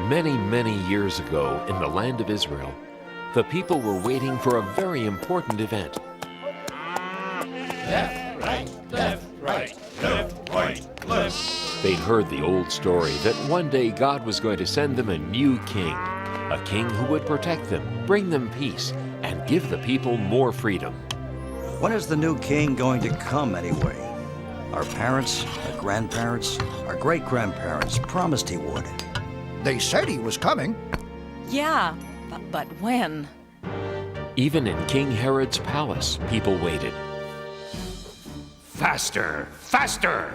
Many, many years ago in the land of Israel, the people were waiting for a very important event. Left, right, left, right, left, right, left. They'd heard the old story that one day God was going to send them a new king, a king who would protect them, bring them peace, and give the people more freedom. When is the new king going to come anyway? Our parents, our grandparents, our great-grandparents promised he would. They said he was coming. Yeah, but when? Even in King Herod's palace, people waited. Faster, faster!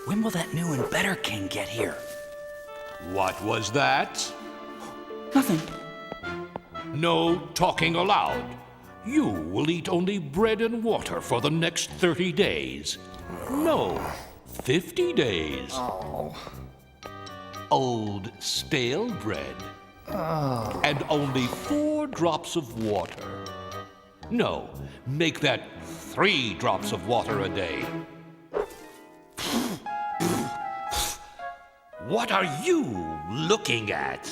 When will that new and better king get here? What was that? Nothing. No talking aloud. You will eat only bread and water for the next 30 days. No, 50 days. Old stale bread. And only 4 drops of water. No, make that 3 drops of water a day. What are you looking at?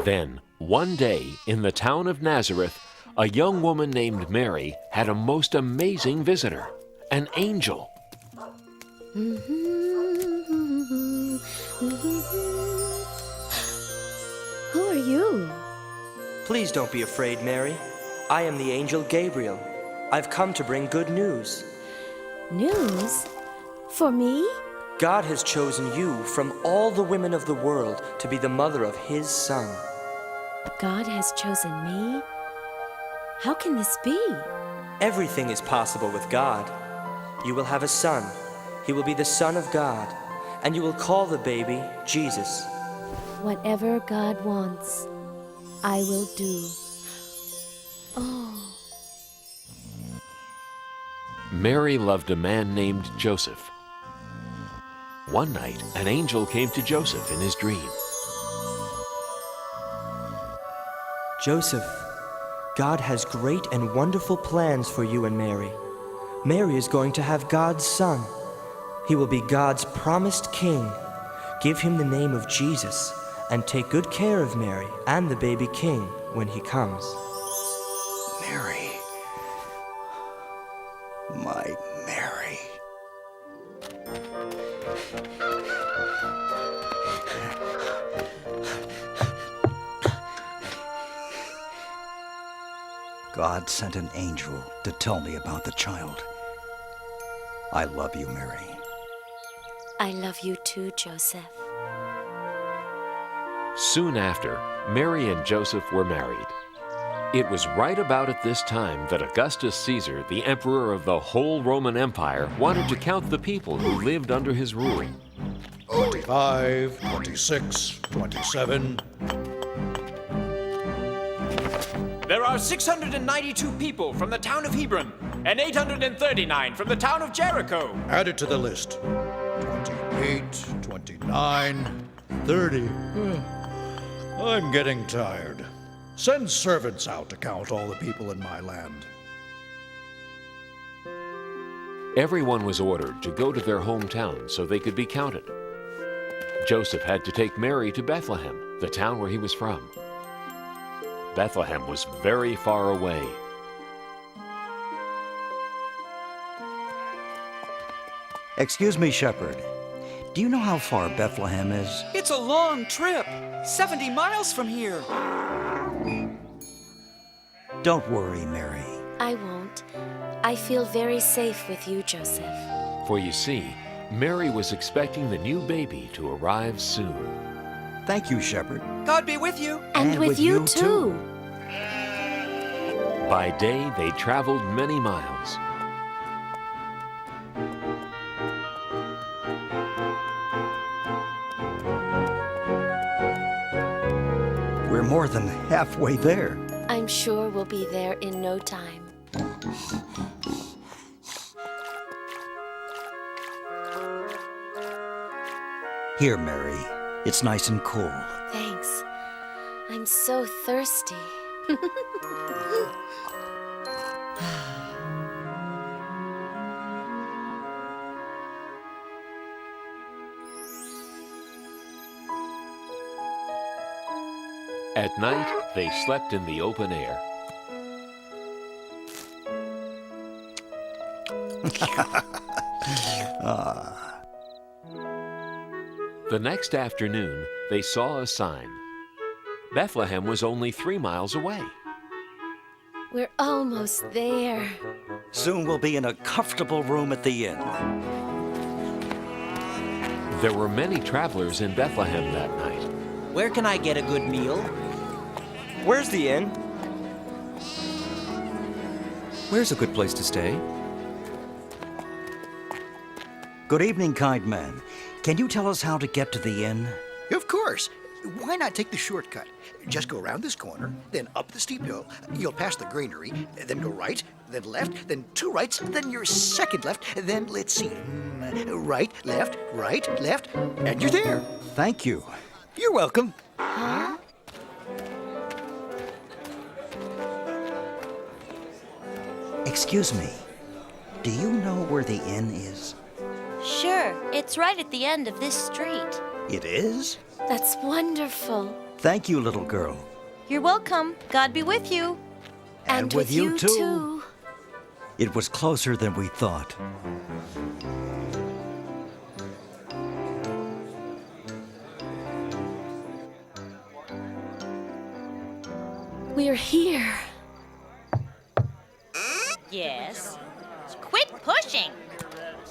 Then, one day, in the town of Nazareth, a young woman named Mary had a most amazing visitor, an angel. Who are you? Please don't be afraid, Mary. I am the angel Gabriel. I've come to bring good news. News? For me? God has chosen you from all the women of the world to be the mother of His Son. God has chosen me? How can this be? Everything is possible with God. You will have a son. He will be the Son of God, and you will call the baby Jesus. Whatever God wants, I will do. Oh. Mary loved a man named Joseph. One night, an angel came to Joseph in his dream. Joseph, God has great and wonderful plans for you and Mary. Mary is going to have God's son. He will be God's promised king. Give him the name of Jesus, and take good care of Mary and the baby king when he comes. Mary. My Mary. God sent an angel to tell me about the child. I love you, Mary. I love you too, Joseph. Soon after, Mary and Joseph were married. It was right about at this time that Augustus Caesar, the emperor of the whole Roman Empire, wanted to count the people who lived under his rule. 25, 26, 27. There are 692 people from the town of Hebron, and 839 from the town of Jericho. Add it to the list. 28, 29, 30. I'm getting tired. Send servants out to count all the people in my land. Everyone was ordered to go to their hometown so they could be counted. Joseph had to take Mary to Bethlehem, the town where he was from. Bethlehem was very far away. Excuse me, shepherd. Do you know how far Bethlehem is? It's a long trip. 70 miles from here. Don't worry, Mary. I won't. I feel very safe with you, Joseph. For you see, Mary was expecting the new baby to arrive soon. Thank you, shepherd. God be with you. And with you too. By day, they traveled many miles. We're more than halfway there. I'm sure we'll be there in no time. Here, Mary. It's nice and cool. Thanks. I'm so thirsty. At night, they slept in the open air. The next afternoon, they saw a sign. Bethlehem was only 3 miles away. We're almost there. Soon we'll be in a comfortable room at the inn. There were many travelers in Bethlehem that night. Where can I get a good meal? Where's the inn? Where's a good place to stay? Good evening, kind man. Can you tell us how to get to the inn? Of course. Why not take the shortcut? Just go around this corner, then up the steep hill. You'll pass the granary, then go right, then left, then 2 rights, then your second left, then let's see. Right, left, and you're there. Thank you. You're welcome. Huh? Excuse me. Do you know where the inn is? Sure, it's right at the end of this street. It is? That's wonderful. Thank you, little girl. You're welcome. God be with you. And with you too. It was closer than we thought. We're here. Yes. Quit pushing.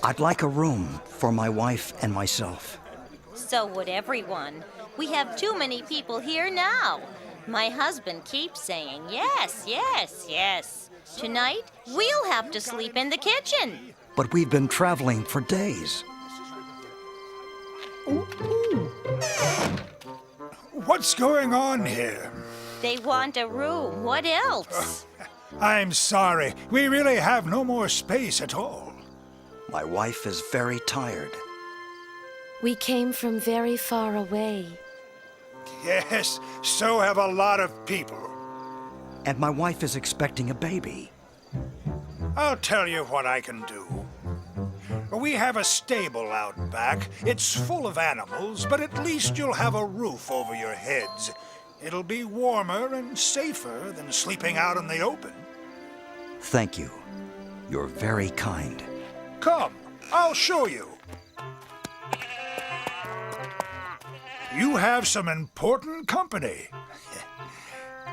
I'd like a room for my wife and myself. So would everyone. We have too many people here now. My husband keeps saying yes, yes, yes. Tonight, we'll have to sleep in the kitchen. But we've been traveling for days. What's going on here? They want a room. What else? I'm sorry. We really have no more space at all. My wife is very tired. We came from very far away. Yes, so have a lot of people. And my wife is expecting a baby. I'll tell you what I can do. We have a stable out back. It's full of animals, but at least you'll have a roof over your heads. It'll be warmer and safer than sleeping out in the open. Thank you. You're very kind. Come, I'll show you. You have some important company.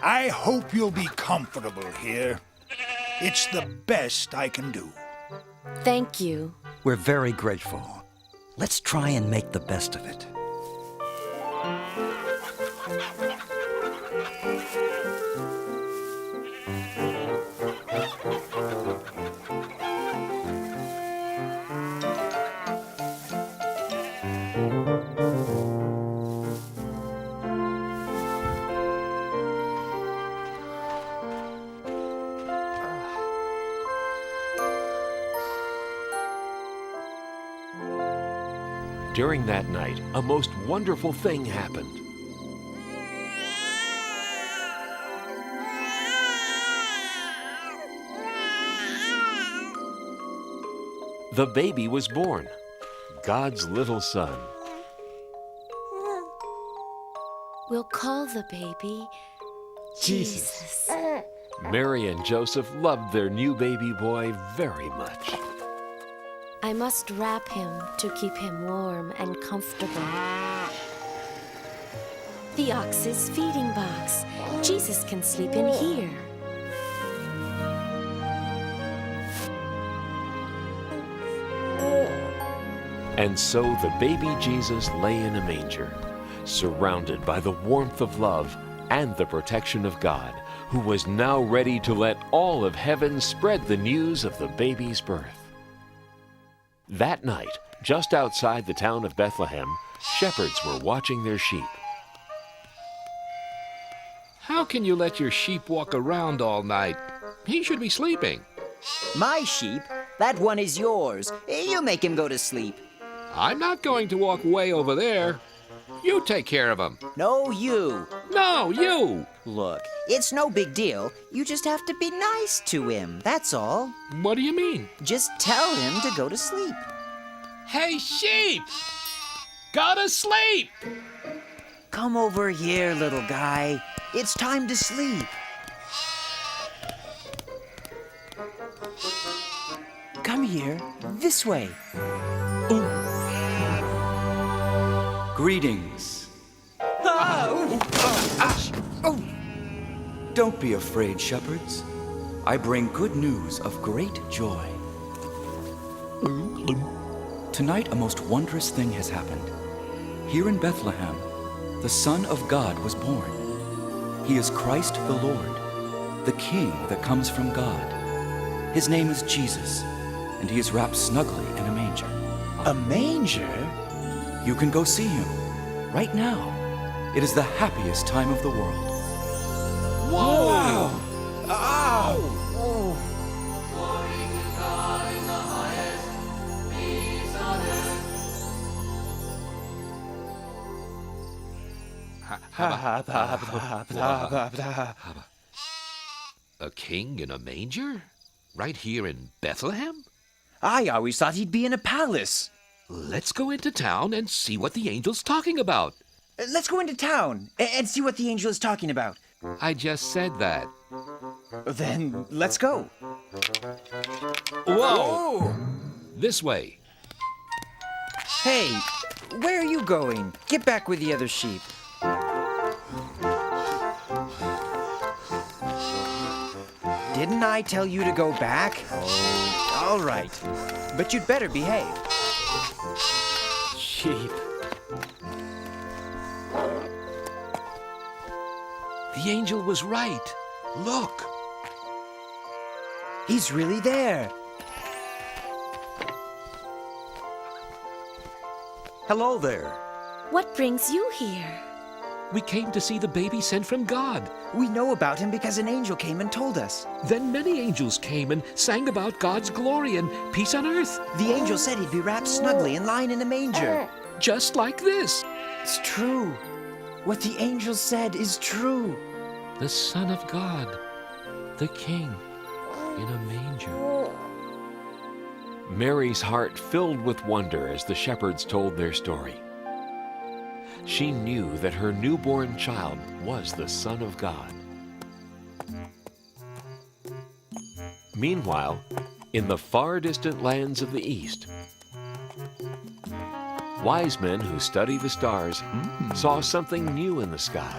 I hope you'll be comfortable here. It's the best I can do. Thank you. We're very grateful. Let's try and make the best of it. During that night, a most wonderful thing happened. The baby was born, God's little son. We'll call the baby Jesus. Mary and Joseph loved their new baby boy very much. I must wrap him to keep him warm and comfortable. The ox's feeding box. Jesus can sleep in here. And so the baby Jesus lay in a manger, surrounded by the warmth of love and the protection of God, who was now ready to let all of heaven spread the news of the baby's birth. That night, just outside the town of Bethlehem, shepherds were watching their sheep. How can you let your sheep walk around all night? He should be sleeping. My sheep? That one is yours. You make him go to sleep. I'm not going to walk way over there. You take care of him. No, you. No, you. Look, it's no big deal. You just have to be nice to him, that's all. What do you mean? Just tell him to go to sleep. Hey, sheep! Go to sleep! Come over here, little guy. It's time to sleep. Come here, this way. Greetings. Don't be afraid, shepherds. I bring good news of great joy. Tonight, a most wondrous thing has happened. Here in Bethlehem, the Son of God was born. He is Christ the Lord, the King that comes from God. His name is Jesus, and he is wrapped snugly in a manger. A manger? You can go see him right now. It is the happiest time of the world. Whoa! Wow. Ow! A king in a manger? Right here in Bethlehem? I always thought he'd be in a palace. Let's go into town and see what the angel's talking about. Let's go into town and see what the angel is talking about. I just said that. Then let's go. Whoa! This way. Hey, where are you going? Get back with the other sheep. Didn't I tell you to go back? Oh, all right. But you'd better behave. Sheep. The angel was right. Look. He's really there. Hello there. What brings you here? We came to see the baby sent from God. We know about him because an angel came and told us. Then many angels came and sang about God's glory and peace on earth. The angel said he'd be wrapped snugly and lying in a manger. Just like this. It's true. What the angel said is true. The Son of God, the King, in a manger. Mary's heart filled with wonder as the shepherds told their story. She knew that her newborn child was the Son of God. Meanwhile, in the far distant lands of the East, wise men who study the stars saw something new in the sky.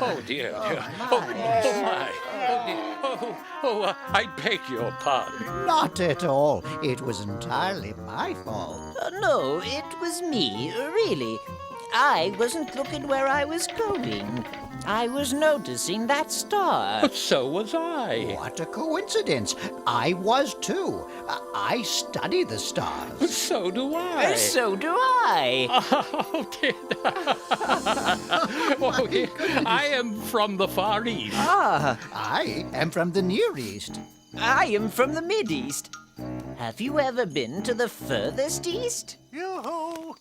Oh dear. Oh my. I beg your pardon. Not at all. It was entirely my fault. No, it was me, really. I wasn't looking where I was going. I was noticing that star. So was I. What a coincidence. I was too. I study the stars. So do I. So do I. Oh, dear. I am from the Far East. I am from the Near East. I am from the Mid-East. Have you ever been to the furthest east? Yoo-hoo!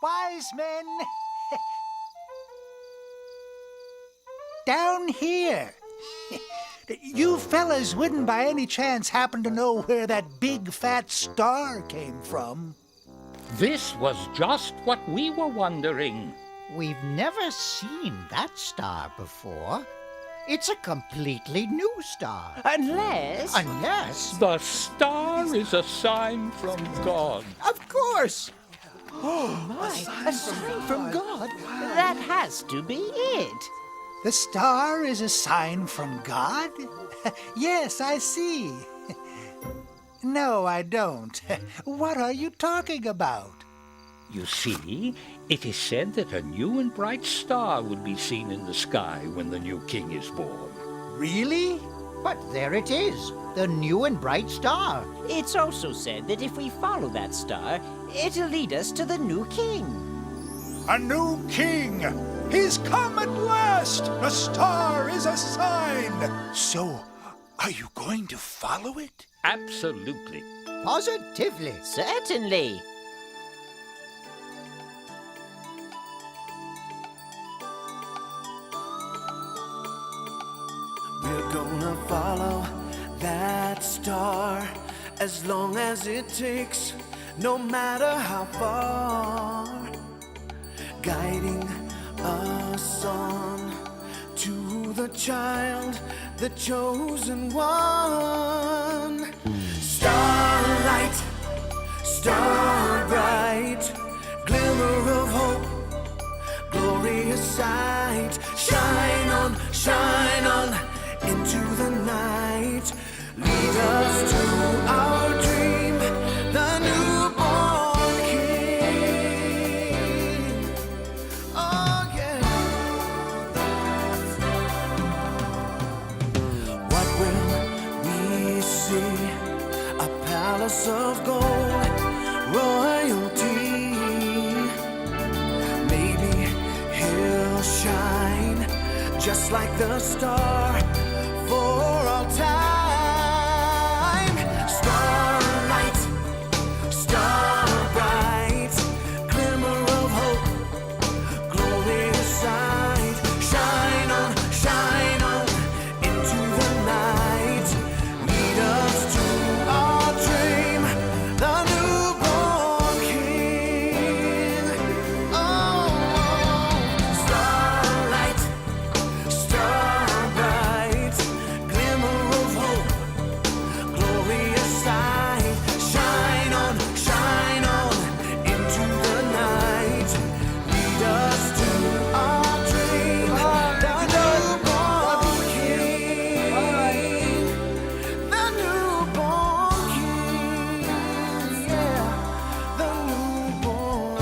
Wise men! Down here! You fellas wouldn't by any chance happen to know where that big fat star came from? This was just what we were wondering. We've never seen that star before. It's a completely new star. Unless... The star is a sign from God. Of course! Oh, my. A sign from God? That has to be it. The star is a sign from God? Yes, I see. No, I don't. What are you talking about? You see, it is said that a new and bright star will be seen in the sky when the new king is born. Really? But there it is, the new and bright star. It's also said that if we follow that star, it'll lead us to the new king. A new king! He's come at last! The star is a sign! So, are you going to follow it? Absolutely. Positively. Certainly. as long as it takes, no matter how far, guiding us on to the child, the chosen one. Starlight, star bright, glimmer of hope, glorious sight. Shine on into the night. Lead us to our dream, the newborn King. Oh yeah. What will we see? A palace of gold, royalty. Maybe he'll shine just like the star for all time. Starlight, star bright, glimmer of hope, glorious sight. Shine on into the night. Lead us to our dream, the newborn King. Oh, starlight, star bright, glimmer of hope, glorious sight. Shine on into the night. Lead us to our dream, the newborn King. The newborn King, yeah, the newborn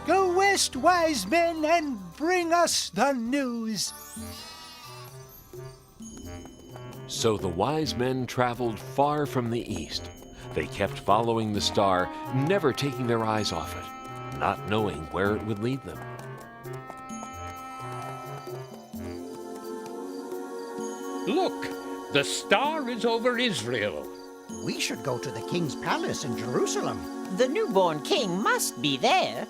Go west, wise men, and bring us the news. So the wise men traveled far from the east. They kept following the star, never taking their eyes off it, not knowing where it would lead them. Look, the star is over Israel. We should go to the king's palace in Jerusalem. The newborn king must be there.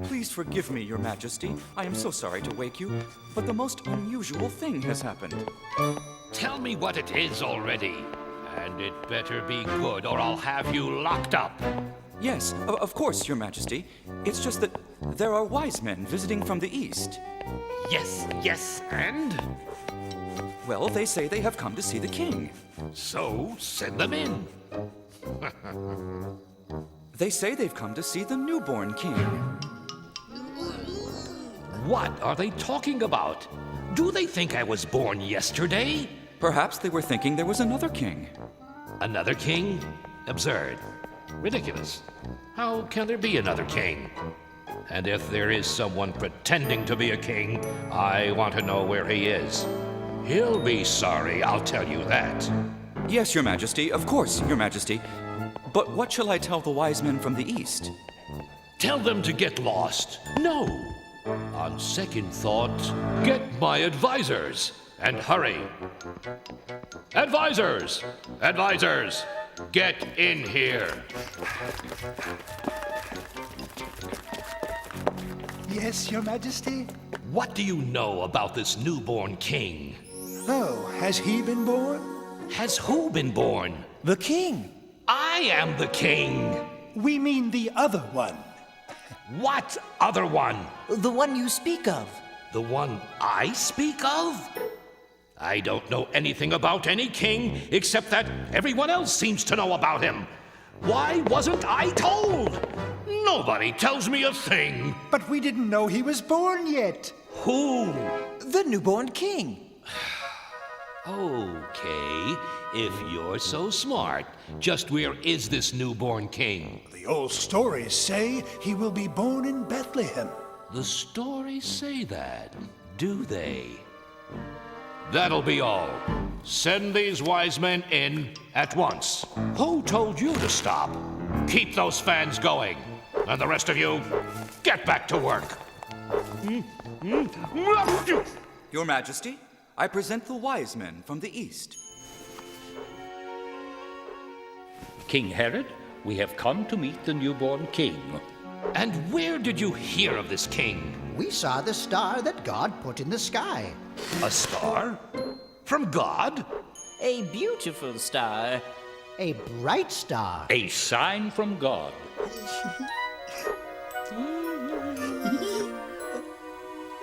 Please forgive me, Your Majesty. I am so sorry to wake you, but the most unusual thing has happened. Tell me what it is already. And it better be good, or I'll have you locked up. Yes, of course, Your Majesty. It's just that there are wise men visiting from the east. Yes, and? Well, they say they have come to see the king. So, send them in. They say they've come to see the newborn king. What are they talking about? Do they think I was born yesterday? Perhaps they were thinking there was another king. Another king? Absurd. Ridiculous. How can there be another king? And if there is someone pretending to be a king, I want to know where he is. He'll be sorry, I'll tell you that. Yes, Your Majesty, of course, Your Majesty. But what shall I tell the wise men from the east? Tell them to get lost. No. On second thought, get my advisors. And hurry. Advisors! Advisors! Get in here. Yes, Your Majesty? What do you know about this newborn king? Oh, has he been born? Has who been born? The king. I am the king. We mean the other one. What other one? The one you speak of. The one I speak of? I don't know anything about any king except that everyone else seems to know about him. Why wasn't I told? Nobody tells me a thing. But we didn't know he was born yet. Who? The newborn king. Okay, if you're so smart, just where is this newborn king? The old stories say he will be born in Bethlehem. The stories say that, do they? That'll be all. Send these wise men in at once. Who told you to stop? Keep those fans going. And the rest of you, get back to work. Your Majesty, I present the wise men from the east. King Herod, we have come to meet the newborn king. And where did you hear of this king? We saw the star that God put in the sky. A star? From God? A beautiful star. A bright star. A sign from God.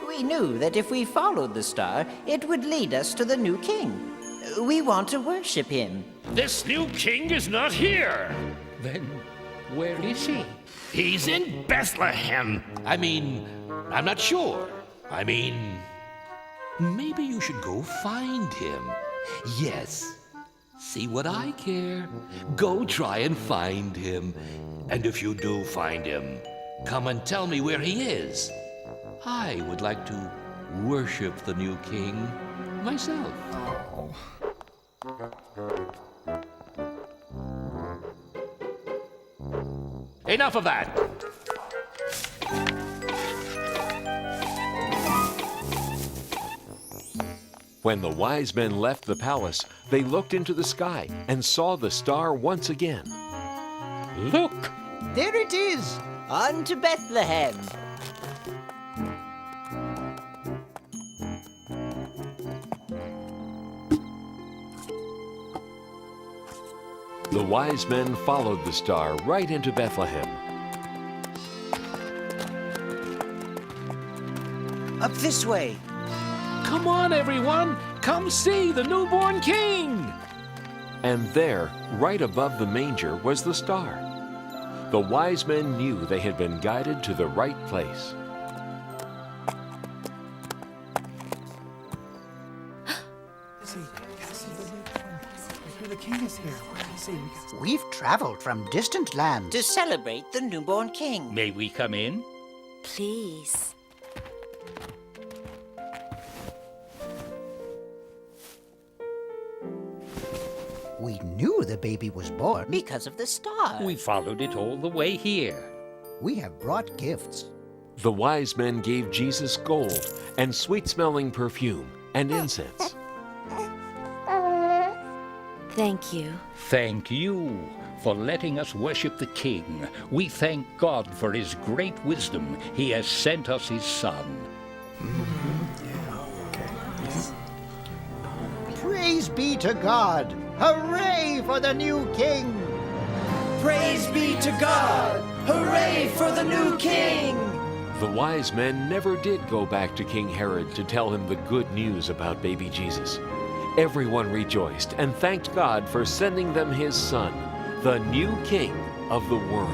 We knew that if we followed the star, it would lead us to the new king. We want to worship him. This new king is not here. Then where is he? He's in Bethlehem. I'm not sure. Maybe you should go find him. Yes. See what I care. Go try and find him. And if you do find him, come and tell me where he is. I would like to worship the new king myself. Enough of that. When the wise men left the palace, they looked into the sky and saw the star once again. Look! There it is! On to Bethlehem! The wise men followed the star right into Bethlehem. Up this way. Come on, everyone! Come see the newborn king! And there, right above the manger, was the star. The wise men knew they had been guided to the right place. The king is here. We've traveled from distant lands to celebrate the newborn king. May we come in? Please. We knew the baby was born because of the star. We followed it all the way here. We have brought gifts. The wise men gave Jesus gold and sweet-smelling perfume and incense. Thank you. Thank you for letting us worship the king. We thank God for his great wisdom. He has sent us his son. Praise be to God! Hooray for the new king! Praise be to God! Hooray for the new king! The wise men never did go back to King Herod to tell him the good news about baby Jesus. Everyone rejoiced and thanked God for sending them his son, the new king of the world.